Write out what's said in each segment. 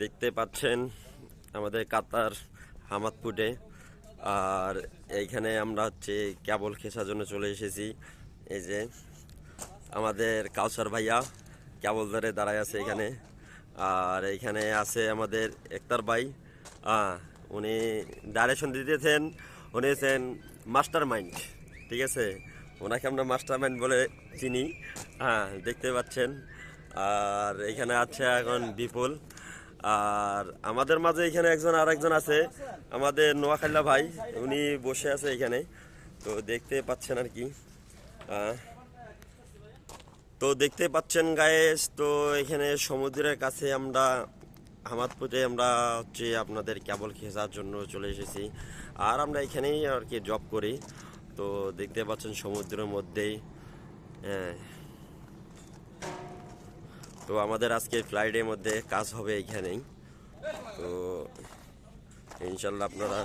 দেখতে পাচ্ছেন আমাদের কাতার হামাদপুরে। আর এইখানে আমরা হচ্ছে কেবল খেসার জন্য চলে এসেছি। এই যে আমাদের কাউসার ভাইয়া কেবল ধরে দাঁড়ায় আছে এখানে। আর এইখানে আছে আমাদের একতার ভাই, উনি ডাইরেকশন দিতেছেন। উনি হচ্ছেন মাস্টার মাইন্ড, ঠিক আছে, ওনাকে আমরা মাস্টার মাইন্ড বলে চিনি। দেখতে পাচ্ছেন। আর এখানে আছে এখন বিপুল। আর আমাদের মাঝে এখানে আরেকজন আছে, আমাদের নোয়াখাল্লা ভাই, উনি বসে আছে এখানে। তো দেখতে পাচ্ছেন আর কি। তো দেখতে পাচ্ছেন গায়েস, তো এখানে সমুদ্রের কাছে আমরা হামাদপুরে আমরা হচ্ছে আপনাদের কেবল খেসার জন্য চলে এসেছি। আর আমরা এখানেই আর কি জব করি। তো দেখতে পাচ্ছেন সমুদ্রের মধ্যেই। হ্যাঁ, তো আমাদের আজকে ফ্লাইটের মধ্যে কাজ হবে এইখানেই। তো ইনশাল্লাহ আপনারা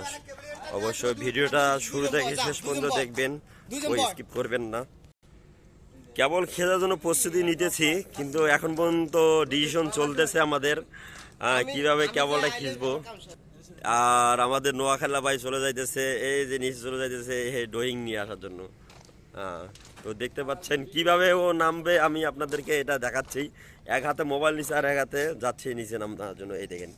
অবশ্যই ভিডিওটা শুরু থেকে শেষ পর্যন্ত দেখবেন, ওই স্কিপ করবেন না। কেবল খেলার জন্য প্রস্তুতি নিতেছি, কিন্তু এখন পর্যন্ত ডিসিশন চলতেছে আমাদের কিভাবে কেবলটা খিঁচবো। আর আমাদের নোয়াখালা ভাই চলে যাইতেছে, এই যে নিচে চলে যাইতেছে ড্রয়িং নিয়ে আসার জন্য। তো দেখতে পাচ্ছেন কিভাবে ও নামবে, আমি আপনাদেরকে এটা দেখাচ্ছি। এক হাতে মোবাইল নিচে আর এক হাতে যাচ্ছে নিচে নামার জন্য। এই দেখেন।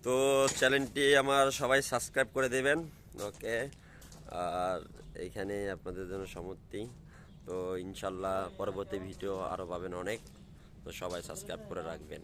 তো চ্যানেলটি আমার সবাই সাবস্ক্রাইব করে দেবেন, ওকে। আর এইখানে আপনাদের জন্য সমর্থি। তো ইনশাল্লাহ পরবর্তী ভিডিও আরও পাবেন অনেক। তো সবাই সাবস্ক্রাইব করে রাখবেন।